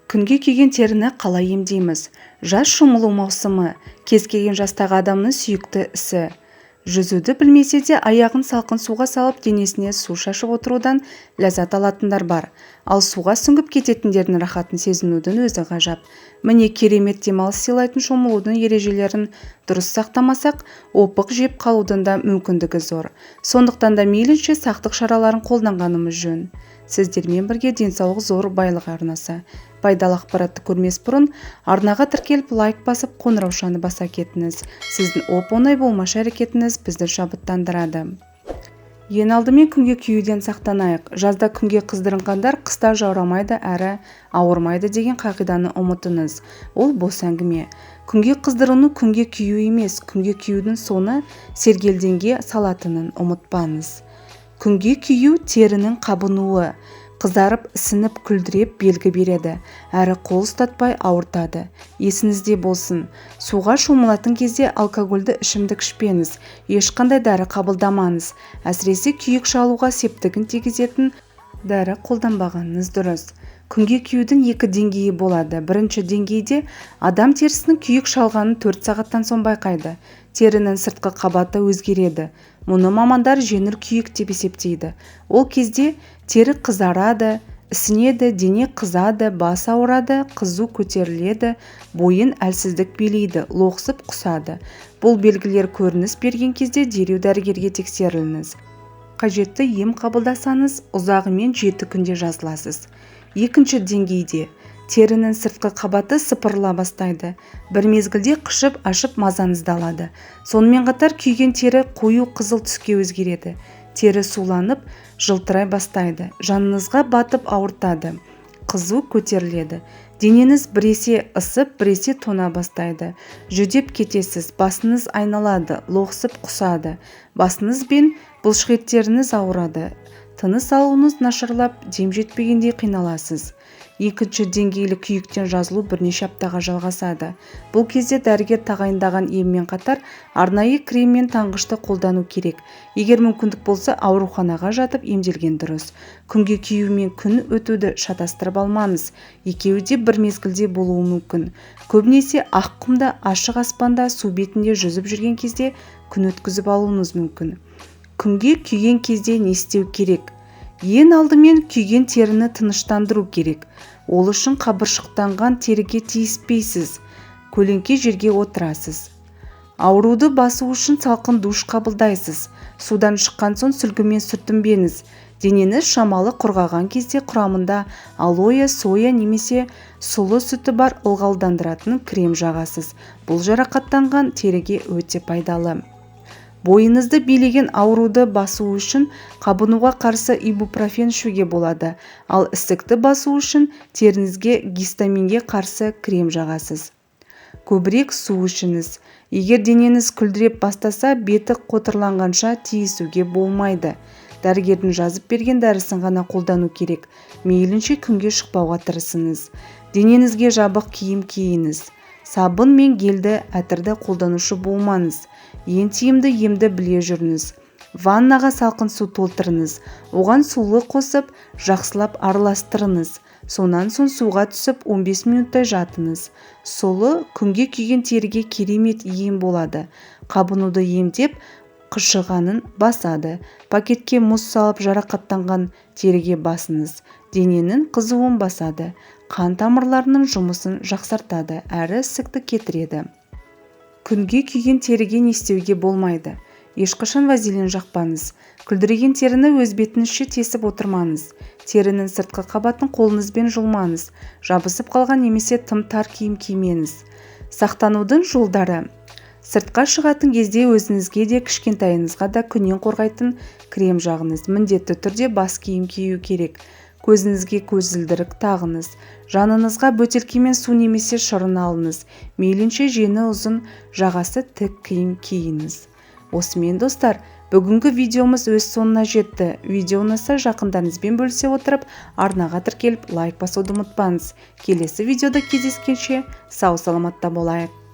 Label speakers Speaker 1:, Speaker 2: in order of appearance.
Speaker 1: Күнге күйген теріні қалай емдейміз? Жаз шомылу маусымы, кез келген жастағы адамның сүйікті ісі. Жүзуді білмесе де аяғын салқын суға салып денесіне су шашып отырудан ләззат алатындар бар. Ал суға сүңгіп кететіндердің рахатын сезінудің өзі ғажап. Міне керемет демалыс сыйлайтын шомылудың ережелерін дұрыс сақтамасақ, опық жеп қалудың да мүмкіндігі зор. Сондықтан да мейлінше сақтық шараларын қолданғанымыз жөн. Сіздермен бірге денсаулық зор байлық арнасы. Пайдалы ақпаратты көрмес бұрын арнаға тіркеліп лайк басып қоңыраушаны баса кетіңіз. Сіздің оп-оңай болмашы әрекетіңіз бізді шабыттандырады. Ең алдымен күнге күйуден сақтанайық. Жазда күнге қыздырынғандар қыста жаурамайды әрі ауырмайды деген қағиданы ұмытыңыз. Ол бос әңгіме. Күнге қыздырыну күнге күйу емес, күнге күйудің соңы сергелдеңге салатынын ұмытпаңыз. Күнге күйу терінің қабынуы, қызарып, ісініп, күлдіреп белгі береді, әрі қол ұстатпай ауыртады. Есіңізде болсын, суға шомылатын кезде алкогольді ішімдік ішпеңіз, ешқандай дәрі қабылдамаңыз, әсіресе күйік шалуға септігін тигізетін дәрі қолданбағаныңыз дұрыс. Күнге күйудің екі деңгейі болады. Бірінші деңгейде адам терісінің күйік шалғанын 4 сағаттан соң байқайды. Терінің сыртқы қабаты өзгереді. Мұны мамандар жеңіл күйік деп есептейді. Ол кезде тері қызарады, ісінеді, дене қызады, бас ауырады, қызу көтеріледі, бойын әлсіздік билейді, лоқсып құсады. Бұл белгілер көрініс берген кезде дереу дәрігерге тексеріліңіз. Қажетті ем қабылдасаңыз, ұзағымен 7 күнде жазыласыз. Екінші деңгейде терінің сыртқы қабаты сыпырыла бастайды. Бір мезгілде қышып, ашып мазаңызды алады. Сонымен қатар күйген тері қою қызыл түске өзгереді. Тері суланып, жылтырай бастайды. Жаныңызға батып ауыртады. Қызу көтеріледі. Денеңіз біресе ысып, біресе тона бастайды. Жүдеп кетесіз, басыңыз айналады, лоқсып құсады. Басыңыз бен бұлшықеттеріңіз ауырады. Тыныс алуыңыз нашарлап, дем жетпегендей қиналасыз. Екінші деңгейлі күйіктен жазылу бірнеше аптаға жалғасады. Бұл кезде дәрігер тағайындаған еммен қатар арнайы крем мен таңғышты қолдану керек. Егер мүмкіндік болса, ауруханаға жатып емделген дұрыс. Күнге күйу мен күн өтуді шатастырып алмаңыз. Екеуі де бір мезгілде болуы мүмкін. Көбінесе ақ құмда, ашық аспанда, су бетінде жүзіп жүрген кезде күн өткізіп алуыңыз мүмкін. Күнге күйген кезде не істеу керек? Ең алдымен күйген теріні тыныштандыру керек. Ол үшін қабыршықтанған теріге тиіспейсіз, көлеңке жерге отырасыз. Ауруды басу үшін салқын душ қабылдайсыз. Судан шыққан соң сүлгімен сүртінбеңіз. Денеңіз шамалы құрғаған кезде құрамында алоэ, соя немесе сұлы сүті бар ылғалдандыратын крем жағасыз. Бұл жарақаттанған теріге өте пайдалы. Бойыңызды билеген ауруды басу үшін қабынуға қарсы ибупрофен ішуге болады, ал ісікті басу үшін теріңізге гистаминге қарсы крем жағасыз. Көбірек су ішіңіз. Егер денеңіз күлдіреп бастаса, беті қотырланғанша тиісуге болмайды. Дәрігердің жазып берген дәрісін ғана қолдану керек. Мейлінше күнге шықпауға тырысыңыз. Денеңізге жабық киім киіңіз. Сабын мен гелді әтірді қолданушы болмаңыз. Ең тиімді емді біле жүріңіз. Ваннаға салқын су толтырыңыз. Оған сулы қосып, жақсылап араластырыңыз. Сонан соң суға түсіп 15 минуттай жатыңыз. Сұлы күнге күйген теріге керемет ем болады. Қабынуды емдеп, қышығанын басады. Пакетке мұз салып жарақаттанған теріге басыңыз. Дененің қызуын басады. Қан тамырларының жұмысын жақсартады, әрі ісікті кетіреді. Күнге күйген теріге не істеуге болмайды? Ешқашан вазелин жақпаңыз. Күлдіреген теріні өз бетіңізше тесіп отырмаңыз. Терінің сыртқы қабатын қолыңызбен жұлмаңыз. Жабысып қалған немесе тым тар киім кимеңіз. Сақтанудың жолдары. Сыртқа шығатын кезде өзіңізге де кішкентайыңызға да күннен қорғайтын крем жағыңыз. Міндетті түрде бас киім кию керек. Көзіңізге көзілдірік тағыңыз. Жаныңызға бөтелкемен су немесе шырын алыңыз. Мейлінше жеңі ұзын, жағасы тік киім киіңіз. Осымен достар, бүгінгі видеомыз өз соңына жетті. Видео ұнаса жақындарыңызбен бөлісе отырып, арнаға тіркеліп лайк басуды ұмытпаңыз. Келесі видеода кездескенше сау саламатта болайық.